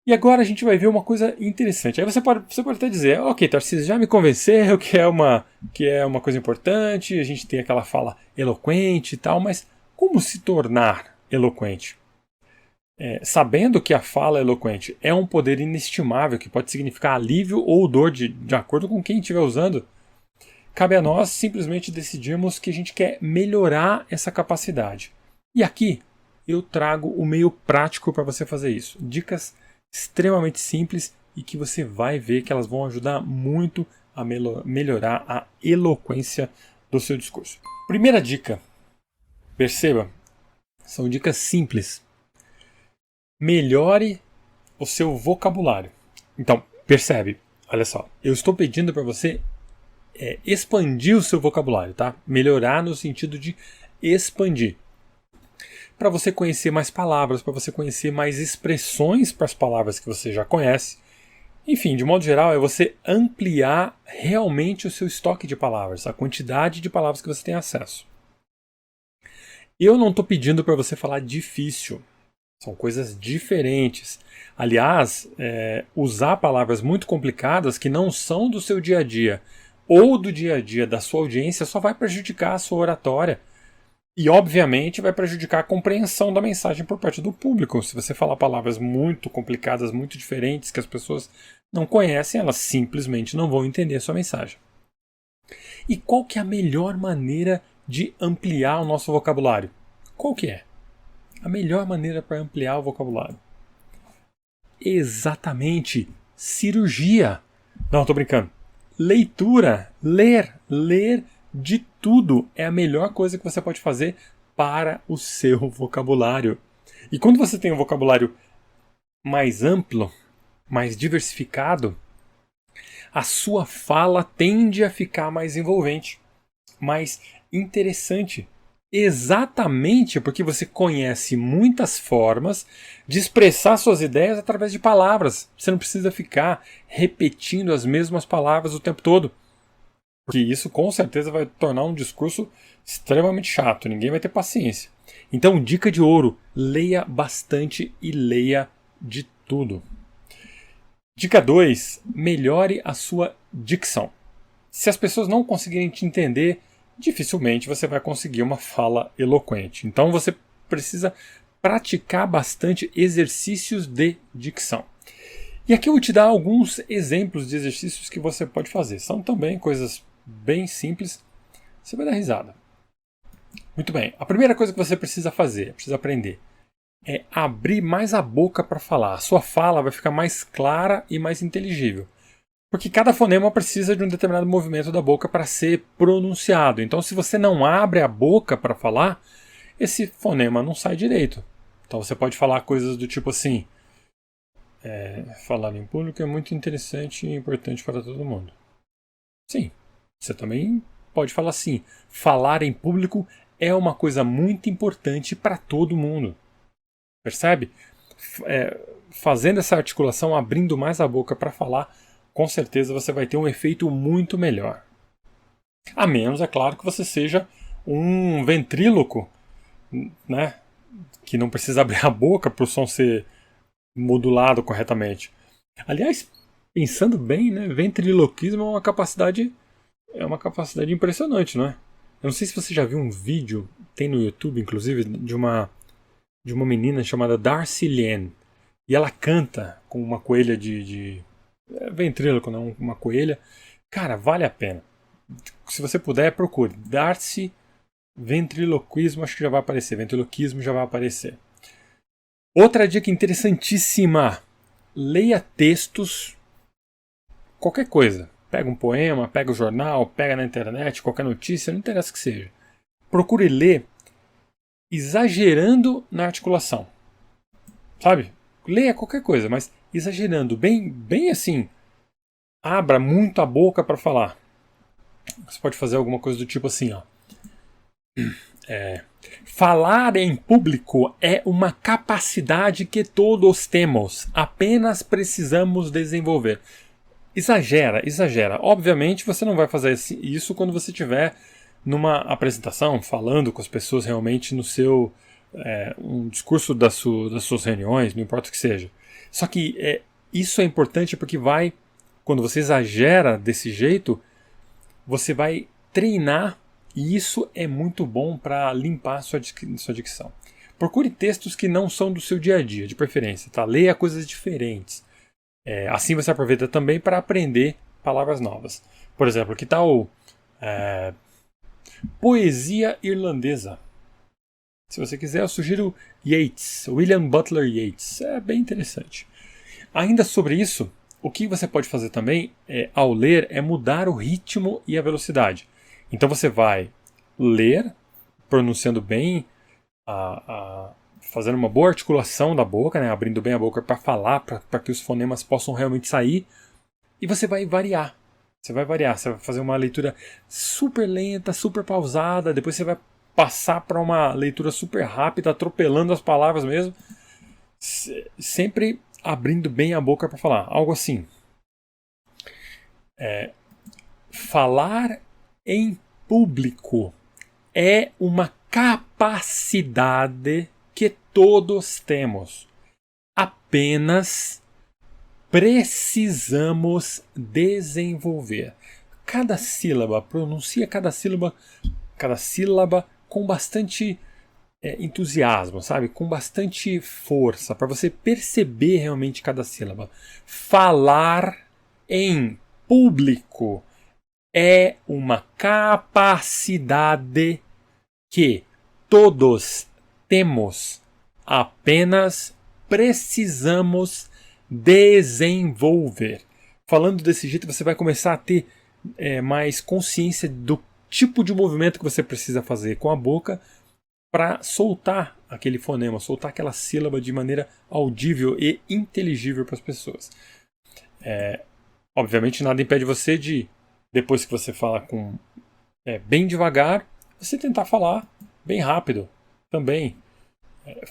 E agora a gente vai ver uma coisa interessante. Aí você pode até dizer, ok, Tarcísio, já me convenceu que é uma coisa importante, a gente tem aquela fala eloquente e tal, mas como se tornar eloquente? Sabendo que a fala eloquente é um poder inestimável, que pode significar alívio ou dor de acordo com quem estiver usando, cabe a nós simplesmente decidirmos que a gente quer melhorar essa capacidade. E aqui eu trago o meio prático para você fazer isso. Dicas extremamente simples e que você vai ver que elas vão ajudar muito a melhorar a eloquência do seu discurso. Primeira dica, perceba, são dicas simples. Melhore o seu vocabulário. Então, percebe, olha só, eu estou pedindo para você expandir o seu vocabulário, tá? Melhorar no sentido de expandir. Para você conhecer mais palavras, para você conhecer mais expressões para as palavras que você já conhece. Enfim, de modo geral, é você ampliar realmente o seu estoque de palavras, a quantidade de palavras que você tem acesso. Eu não estou pedindo para você falar difícil. São coisas diferentes. Aliás, usar palavras muito complicadas que não são do seu dia a dia ou do dia a dia da sua audiência só vai prejudicar a sua oratória. E, obviamente, vai prejudicar a compreensão da mensagem por parte do público. Se você falar palavras muito complicadas, muito diferentes, que as pessoas não conhecem, elas simplesmente não vão entender a sua mensagem. E qual que é a melhor maneira de ampliar o nosso vocabulário? Qual que é? A melhor maneira para ampliar o vocabulário? Exatamente, cirurgia. Não, estou brincando. Leitura, ler de tudo é a melhor coisa que você pode fazer para o seu vocabulário. E quando você tem um vocabulário mais amplo, mais diversificado, a sua fala tende a ficar mais envolvente, mais interessante. Exatamente porque você conhece muitas formas de expressar suas ideias através de palavras. Você não precisa ficar repetindo as mesmas palavras o tempo todo. Porque isso com certeza vai tornar um discurso extremamente chato, ninguém vai ter paciência. Então, dica de ouro, leia bastante e leia de tudo. Dica 2, melhore a sua dicção. Se as pessoas não conseguirem te entender, dificilmente você vai conseguir uma fala eloquente. Então você precisa praticar bastante exercícios de dicção. E aqui eu vou te dar alguns exemplos de exercícios que você pode fazer. São também coisas bem simples, você vai dar risada. Muito bem, a primeira coisa que você precisa fazer, precisa aprender, é abrir mais a boca para falar. A sua fala vai ficar mais clara e mais inteligível. Porque cada fonema precisa de um determinado movimento da boca para ser pronunciado. Então, se você não abre a boca para falar, esse fonema não sai direito. Então, você pode falar coisas do tipo assim: falar em público é muito interessante e importante para todo mundo. Sim, você também pode falar assim: falar em público é uma coisa muito importante para todo mundo. Percebe? Fazendo essa articulação, abrindo mais a boca para falar, com certeza você vai ter um efeito muito melhor. A menos, é claro, que você seja um ventríloco, né? Que não precisa abrir a boca para o som ser modulado corretamente. Aliás, pensando bem, né? Ventriloquismo é uma capacidade impressionante, não é? Eu não sei se você já viu um vídeo, tem no YouTube, inclusive, de uma menina chamada Darcy Lynn. E ela canta com uma coelha de ventríloco, não, uma coelha. Cara, vale a pena. Se você puder, procure. Darcy ventriloquismo, acho que já vai aparecer. Ventriloquismo já vai aparecer. Outra dica interessantíssima. Leia textos, qualquer coisa. Pega um poema, pega o jornal, pega na internet, qualquer notícia, não interessa que seja. Procure ler exagerando na articulação. Sabe? Leia qualquer coisa, mas exagerando, bem assim. Abra muito a boca para falar. Você pode fazer alguma coisa do tipo assim, ó. Falar em público é uma capacidade que todos temos, apenas precisamos desenvolver. Exagera. Obviamente você não vai fazer isso quando você estiver numa apresentação, falando com as pessoas realmente no seu um discurso das suas reuniões, não importa o que seja. Só que isso é importante porque quando você exagera desse jeito, você vai treinar, e isso é muito bom para limpar sua dicção. Procure textos que não são do seu dia a dia, de preferência, tá? Leia coisas diferentes. Assim você aproveita também para aprender palavras novas. Por exemplo, que tal poesia irlandesa? Se você quiser, eu sugiro Yeats, William Butler Yeats. É bem interessante. Ainda sobre isso, o que você pode fazer também, ao ler, é mudar o ritmo e a velocidade. Então você vai ler, pronunciando bem, fazendo uma boa articulação da boca, né, abrindo bem a boca para falar, para que os fonemas possam realmente sair, e você vai variar. Você vai fazer uma leitura super lenta, super pausada, depois você vai passar para uma leitura super rápida, atropelando as palavras mesmo, sempre abrindo bem a boca para falar. Algo assim. Falar em público é uma capacidade que todos temos. Apenas precisamos desenvolver. Pronuncia cada sílaba com bastante entusiasmo, sabe? Com bastante força, para você perceber realmente cada sílaba. Falar em público é uma capacidade que todos temos, apenas precisamos desenvolver. Falando desse jeito, você vai começar a ter mais consciência do tipo de movimento que você precisa fazer com a boca para soltar aquele fonema, soltar aquela sílaba de maneira audível e inteligível para as pessoas. Obviamente, nada impede você de, depois que você fala bem devagar, você tentar falar bem rápido também.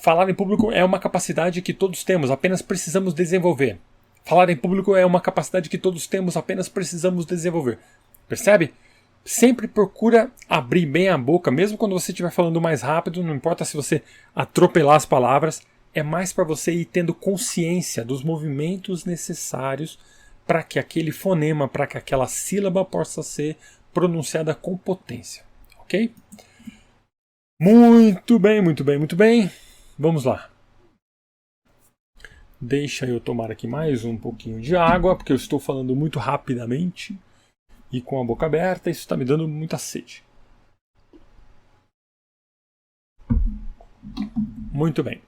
Falar em público é uma capacidade que todos temos, apenas precisamos desenvolver. Falar em público é uma capacidade que todos temos, apenas precisamos desenvolver. Percebe? Sempre procura abrir bem a boca, mesmo quando você estiver falando mais rápido, não importa se você atropelar as palavras, é mais para você ir tendo consciência dos movimentos necessários para que aquele fonema, para que aquela sílaba possa ser pronunciada com potência. Ok? Muito bem, muito bem, muito bem. Vamos lá. Deixa eu tomar aqui mais um pouquinho de água, porque eu estou falando muito rapidamente e com a boca aberta, isso está me dando muita sede. Muito bem.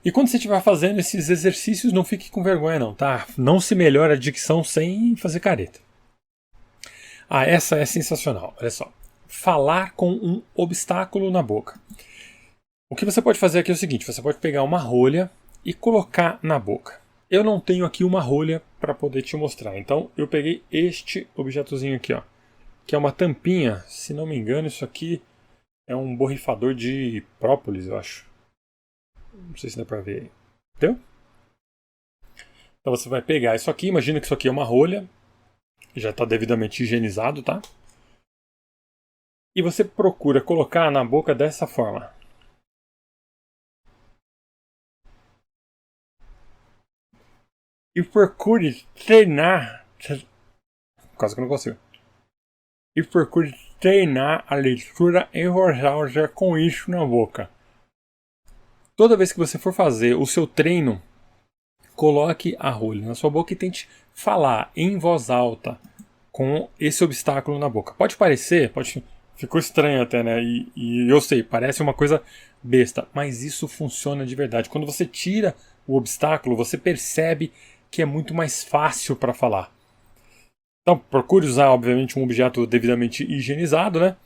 E quando você estiver fazendo esses exercícios, não fique com vergonha não, tá? Não se melhora a dicção sem fazer careta. Essa é sensacional, olha só. Falar com um obstáculo na boca. O que você pode fazer aqui é o seguinte, você pode pegar uma rolha e colocar na boca. Eu não tenho aqui uma rolha para poder te mostrar, então eu peguei este objetozinho aqui, ó, que é uma tampinha, se não me engano isso aqui é um borrifador de própolis, eu acho. Não sei se dá para ver aí. Entendeu? Então você vai pegar isso aqui, imagina que isso aqui é uma rolha, já está devidamente higienizado, tá? E você procura colocar na boca dessa forma. E procure treinar. Quase que eu não consigo. E procure treinar a leitura em voz alta com isso na boca. Toda vez que você for fazer o seu treino, coloque a rolha na sua boca e tente falar em voz alta com esse obstáculo na boca. Pode parecer, ficou estranho até, né? E eu sei, parece uma coisa besta, mas isso funciona de verdade. Quando você tira o obstáculo, você percebe que é muito mais fácil para falar. Então, procure usar, obviamente, um objeto devidamente higienizado, né?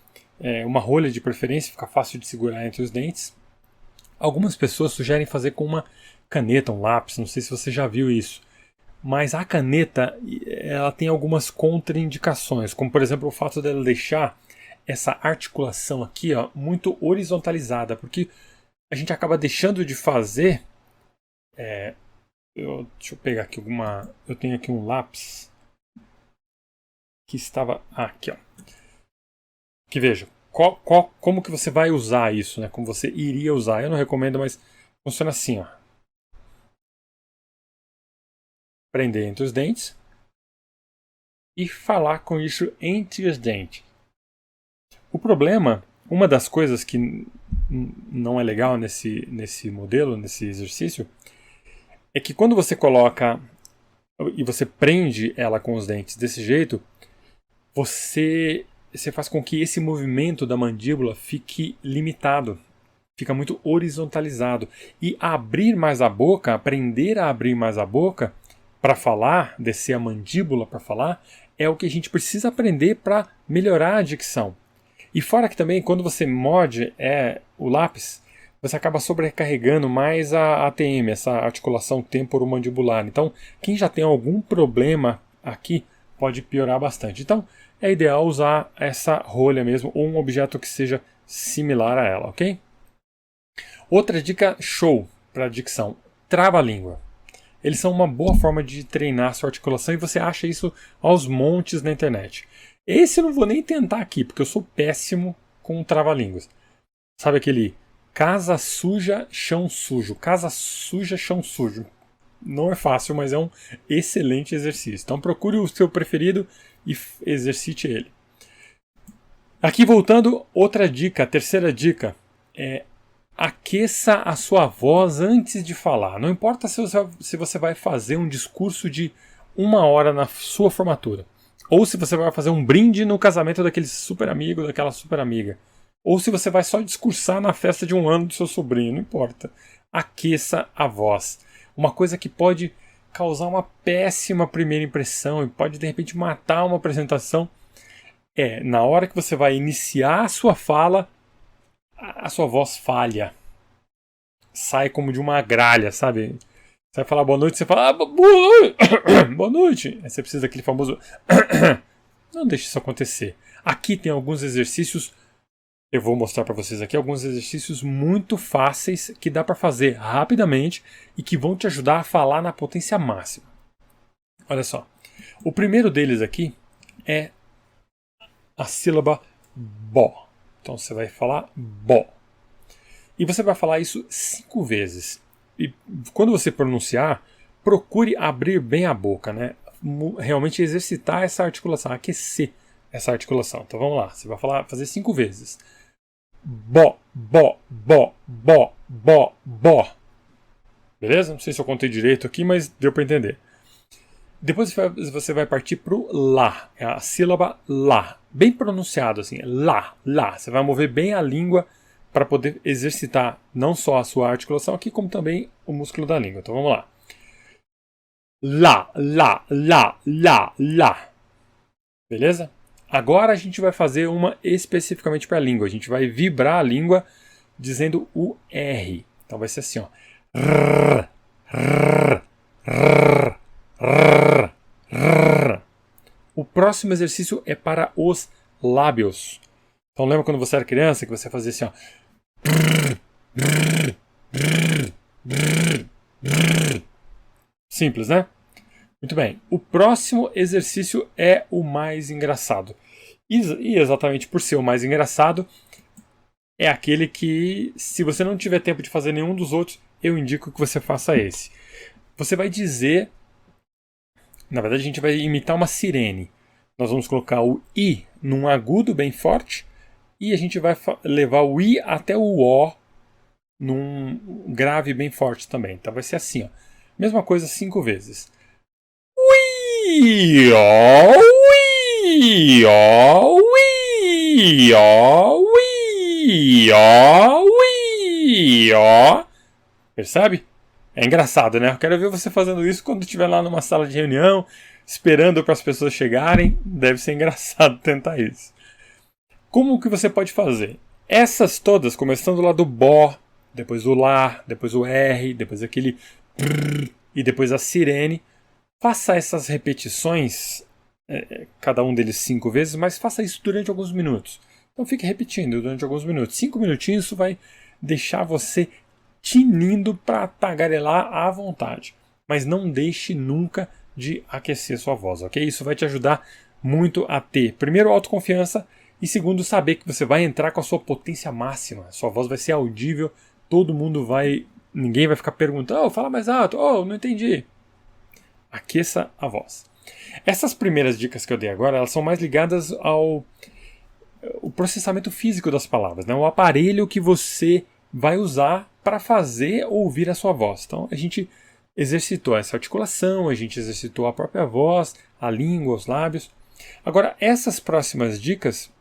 Uma rolha de preferência, fica fácil de segurar entre os dentes. Algumas pessoas sugerem fazer com uma caneta, um lápis, não sei se você já viu isso. Mas a caneta, ela tem algumas contraindicações, como por exemplo o fato dela deixar essa articulação aqui, ó, muito horizontalizada, porque a gente acaba deixando de fazer. Deixa eu pegar aqui eu tenho aqui um lápis que estava aqui, ó. Que veja, como que você vai usar isso, né? Como você iria usar? Eu não recomendo, mas funciona assim, ó. prender entre os dentes e falar com isso entre os dentes. O problema, uma das coisas que não é legal nesse modelo, nesse exercício, é que quando você coloca e você prende ela com os dentes desse jeito, você faz com que esse movimento da mandíbula fique limitado, fica muito horizontalizado. E abrir mais a boca, aprender a abrir mais a boca para falar, descer a mandíbula para falar, é o que a gente precisa aprender para melhorar a dicção. E fora que também, quando você morde o lápis, você acaba sobrecarregando mais a ATM, essa articulação temporomandibular. Então, quem já tem algum problema aqui pode piorar bastante. Então, é ideal usar essa rolha mesmo, ou um objeto que seja similar a ela, ok? Outra dica show para a dicção: trava-língua. Eles são uma boa forma de treinar sua articulação e você acha isso aos montes na internet. Esse eu não vou nem tentar aqui, porque eu sou péssimo com trava-línguas. Sabe aquele casa suja, chão sujo? Casa suja, chão sujo. Não é fácil, mas é um excelente exercício. Então procure o seu preferido e exercite ele. Aqui voltando, outra dica, a terceira dica é: aqueça a sua voz antes de falar. Não importa se você vai fazer um discurso de 1 hora na sua formatura, ou se você vai fazer um brinde no casamento daquele super amigo, daquela super amiga, ou se você vai só discursar na festa de 1 ano do seu sobrinho, não importa. Aqueça a voz. Uma coisa que pode causar uma péssima primeira impressão e pode de repente matar uma apresentação é, na hora que você vai iniciar a sua fala, a sua voz falha. Sai como de uma gralha, sabe? Você vai falar boa noite, você fala boa noite. Boa noite. Aí você precisa daquele famoso não deixe isso acontecer. Aqui tem alguns exercícios, eu vou mostrar para vocês aqui alguns exercícios muito fáceis que dá para fazer rapidamente e que vão te ajudar a falar na potência máxima. Olha só. O primeiro deles aqui é a sílaba bó. Então você vai falar bó. E você vai falar isso 5 vezes. E quando você pronunciar, procure abrir bem a boca, né? Realmente exercitar essa articulação, aquecer essa articulação. Então vamos lá, você vai fazer 5 vezes. Bó, bó, bó, bó, bó, bó. Beleza? Não sei se eu contei direito aqui, mas deu para entender. Depois você vai partir para o lá, é a sílaba lá, bem pronunciado assim, lá, lá. Você vai mover bem a língua para poder exercitar não só a sua articulação aqui, como também o músculo da língua. Então vamos lá. Lá, lá, lá, lá, lá. Beleza? Agora a gente vai fazer uma especificamente para a língua. A gente vai vibrar a língua dizendo o R. Então vai ser assim, ó. Rrr, rrr, rrr, rrr, rrr. O próximo exercício é para os lábios. Então lembra quando você era criança que você fazia assim, ó. Simples, né? Muito bem. O próximo exercício é o mais engraçado. E exatamente por ser o mais engraçado, é aquele que, se você não tiver tempo de fazer nenhum dos outros, eu indico que você faça esse. Você vai dizer... Na verdade, a gente vai imitar uma sirene. Nós vamos colocar o I num agudo bem forte e a gente vai levar o I até o O num grave bem forte também. Então vai ser assim, ó. Mesma coisa 5 vezes. Ui, ó, ui, ó, ui, ó, ui, ó, ui, ó. Percebe? É engraçado, né? Eu quero ver você fazendo isso quando estiver lá numa sala de reunião, esperando para as pessoas chegarem. Deve ser engraçado tentar isso. Como que você pode fazer? Essas todas, começando lá do bó, depois o lá, depois o R, depois aquele trrr, e depois a sirene. Faça essas repetições, cada um deles 5 vezes, mas faça isso durante alguns minutos. Então fique repetindo durante alguns minutos. 5 minutinhos, isso vai deixar você tinindo para tagarelar à vontade. Mas não deixe nunca de aquecer sua voz, ok? Isso vai te ajudar muito a ter, primeiro, autoconfiança e, segundo, saber que você vai entrar com a sua potência máxima. Sua voz vai ser audível, todo mundo vai... Ninguém vai ficar perguntando, fala mais alto, não entendi. Aqueça a voz. Essas primeiras dicas que eu dei agora, elas são mais ligadas ao o processamento físico das palavras, né? O aparelho que você vai usar para fazer ouvir a sua voz. Então, a gente exercitou essa articulação, a gente exercitou a própria voz, a língua, os lábios. Agora, essas próximas dicas,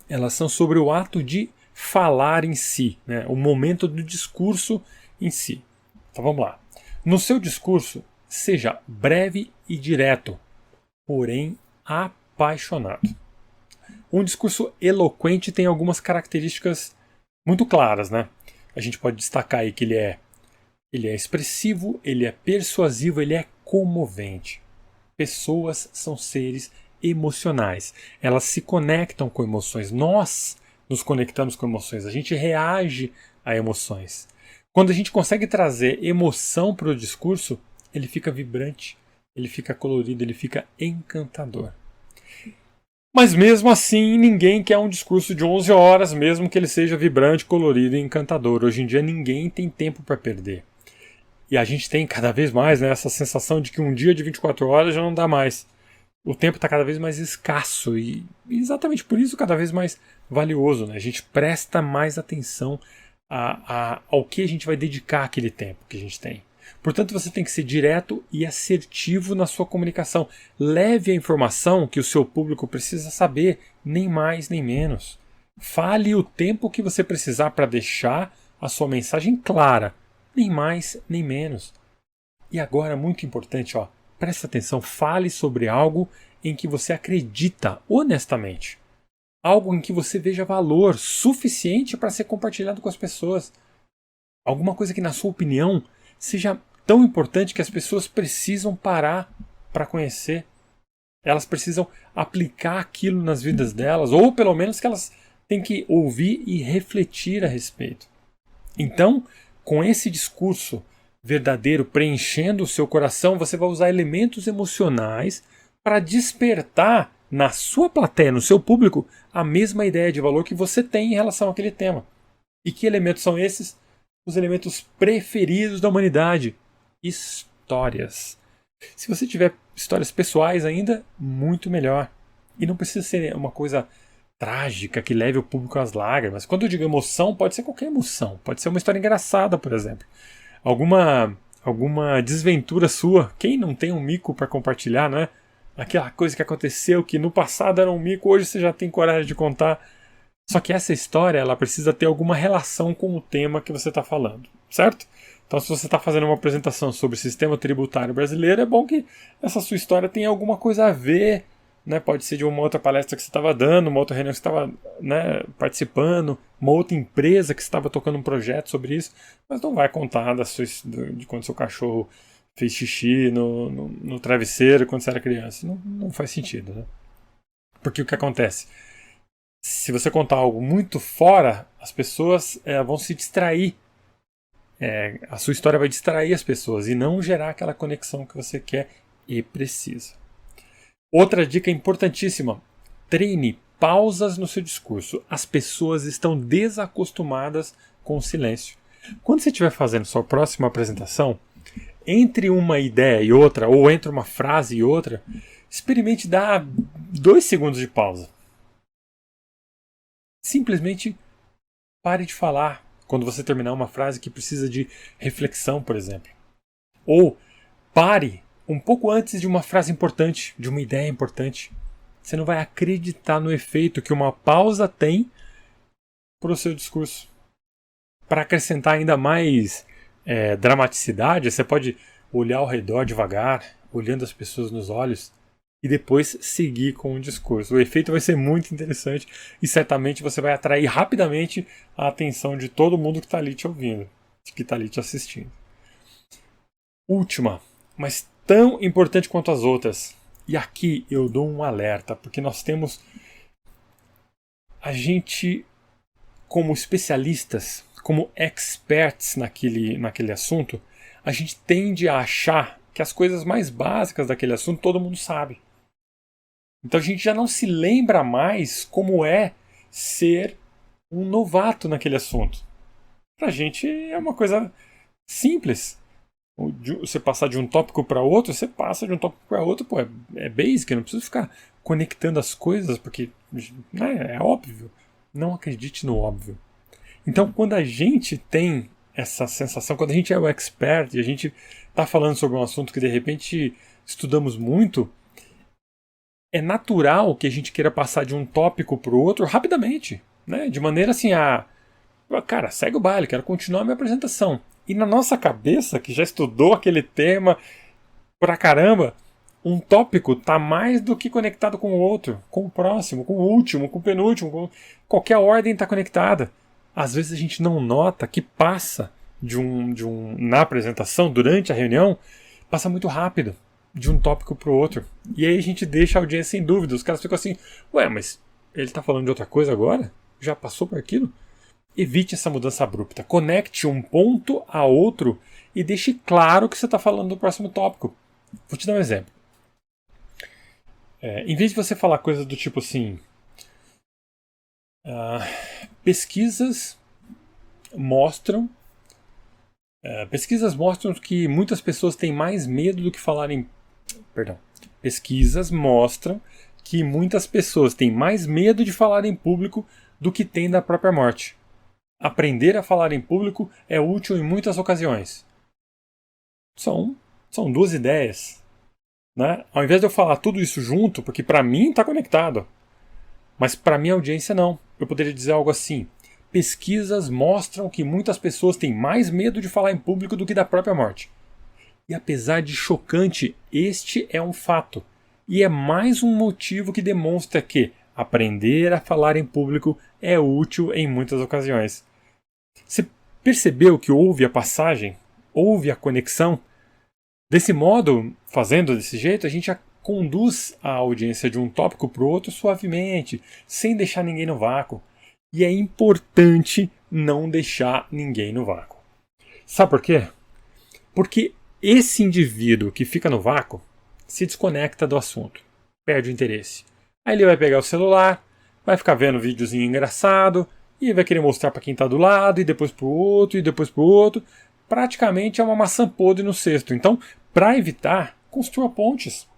elas são sobre o ato de falar em si, né? O momento do discurso em si. Então, vamos lá. No seu discurso, seja breve e direto, porém apaixonado. Um discurso eloquente tem algumas características muito claras, né? A gente pode destacar aí que ele é expressivo, ele é persuasivo, ele é comovente. Pessoas são seres emocionais. Elas se conectam com emoções. Nós nos conectamos com emoções. A gente reage a emoções. Quando a gente consegue trazer emoção para o discurso, ele fica vibrante, ele fica colorido, ele fica encantador. Mas mesmo assim, ninguém quer um discurso de 11 horas, mesmo que ele seja vibrante, colorido e encantador. Hoje em dia ninguém tem tempo para perder. E a gente tem cada vez mais, né, essa sensação de que um dia de 24 horas já não dá mais. O tempo está cada vez mais escasso e exatamente por isso cada vez mais valioso. Né? A gente presta mais atenção ao que a gente vai dedicar aquele tempo que a gente tem. Portanto, você tem que ser direto e assertivo na sua comunicação. Leve a informação que o seu público precisa saber, nem mais nem menos. Fale o tempo que você precisar para deixar a sua mensagem clara, nem mais nem menos. E agora, muito importante, presta atenção, fale sobre algo em que você acredita honestamente. Algo em que você veja valor suficiente para ser compartilhado com as pessoas. Alguma coisa que, na sua opinião, seja tão importante que as pessoas precisam parar para conhecer. Elas precisam aplicar aquilo nas vidas delas, ou pelo menos que elas têm que ouvir e refletir a respeito. Então, com esse discurso verdadeiro preenchendo o seu coração, você vai usar elementos emocionais para despertar na sua plateia, no seu público, a mesma ideia de valor que você tem em relação àquele tema. E que elementos são esses? Os elementos preferidos da humanidade. Histórias. Se você tiver histórias pessoais ainda, muito melhor. E não precisa ser uma coisa trágica que leve o público às lágrimas. Quando eu digo emoção, pode ser qualquer emoção. Pode ser uma história engraçada, por exemplo. Alguma desventura sua. Quem não tem um mico para compartilhar, né? Aquela coisa que aconteceu que no passado era um mico, hoje você já tem coragem de contar. Só que essa história ela precisa ter alguma relação com o tema que você está falando, certo? Então, se você está fazendo uma apresentação sobre o sistema tributário brasileiro, é bom que essa sua história tenha alguma coisa a ver, né? Pode ser de uma outra palestra que você estava dando, uma outra reunião que você estava, né, participando, uma outra empresa que você estava tocando um projeto sobre isso, mas não vai contar de quando seu cachorro fez xixi no travesseiro quando você era criança. Não faz sentido, né? Porque o que acontece? Se você contar algo muito fora, as pessoas vão se distrair. A sua história vai distrair as pessoas e não gerar aquela conexão que você quer e precisa. Outra dica importantíssima: treine pausas no seu discurso. As pessoas estão desacostumadas com o silêncio. Quando você estiver fazendo sua próxima apresentação, entre uma ideia e outra, ou entre uma frase e outra, experimente dar 2 segundos de pausa. Simplesmente pare de falar quando você terminar uma frase que precisa de reflexão, por exemplo. Ou pare um pouco antes de uma frase importante, de uma ideia importante. Você não vai acreditar no efeito que uma pausa tem para o seu discurso. Para acrescentar ainda mais dramaticidade, você pode olhar ao redor devagar, olhando as pessoas nos olhos, e depois seguir com o discurso. O efeito vai ser muito interessante e certamente você vai atrair rapidamente a atenção de todo mundo que está ali te ouvindo, que está ali te assistindo. Última, mas tão importante quanto as outras. E aqui eu dou um alerta, porque nós temos a gente como especialistas, como experts naquele assunto, a gente tende a achar que as coisas mais básicas daquele assunto todo mundo sabe. Então a gente já não se lembra mais como é ser um novato naquele assunto. Pra gente é uma coisa simples. Você passar de um tópico para outro, você passa de um tópico para outro, pô, é basic, não precisa ficar conectando as coisas, porque né, é óbvio. Não acredite no óbvio. Então, quando a gente tem essa sensação, quando a gente é o expert e a gente está falando sobre um assunto que de repente estudamos muito, é natural que a gente queira passar de um tópico para o outro rapidamente, né? De maneira assim, cara, segue o baile, quero continuar a minha apresentação. E na nossa cabeça, que já estudou aquele tema pra caramba, um tópico está mais do que conectado com o outro, com o próximo, com o último, com o penúltimo, com qualquer ordem está conectada. Às vezes a gente não nota que passa na apresentação, durante a reunião, passa muito rápido de um tópico para o outro. E aí a gente deixa a audiência em dúvida. Os caras ficam assim, ué, mas ele está falando de outra coisa agora? Já passou por aquilo? Evite essa mudança abrupta. Conecte um ponto a outro e deixe claro que você está falando do próximo tópico. Vou te dar um exemplo. Em vez de você falar coisas do tipo assim, pesquisas mostram que muitas pessoas têm mais medo do que falar em... Perdão. Pesquisas mostram que muitas pessoas têm mais medo de falar em público do que têm da própria morte. Aprender a falar em público é útil em muitas ocasiões. São duas ideias. Né? Ao invés de eu falar tudo isso junto, porque para mim está conectado, mas para minha audiência não. Eu poderia dizer algo assim: pesquisas mostram que muitas pessoas têm mais medo de falar em público do que da própria morte. E apesar de chocante, este é um fato. E é mais um motivo que demonstra que aprender a falar em público é útil em muitas ocasiões. Você percebeu que houve a passagem? Houve a conexão? Desse modo, fazendo desse jeito, a gente conduz a audiência de um tópico para o outro suavemente, sem deixar ninguém no vácuo. E é importante não deixar ninguém no vácuo. Sabe por quê? Porque esse indivíduo que fica no vácuo se desconecta do assunto, perde o interesse. Aí ele vai pegar o celular, vai ficar vendo videozinho engraçado, e vai querer mostrar para quem está do lado, e depois para o outro, e depois para o outro. Praticamente é uma maçã podre no cesto. Então, para evitar, construa pontes.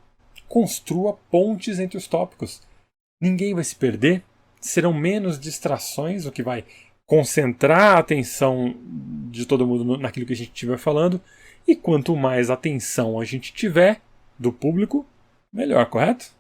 Construa pontes entre os tópicos. Ninguém vai se perder, serão menos distrações, o que vai concentrar a atenção de todo mundo naquilo que a gente estiver falando. E quanto mais atenção a gente tiver do público, melhor, correto?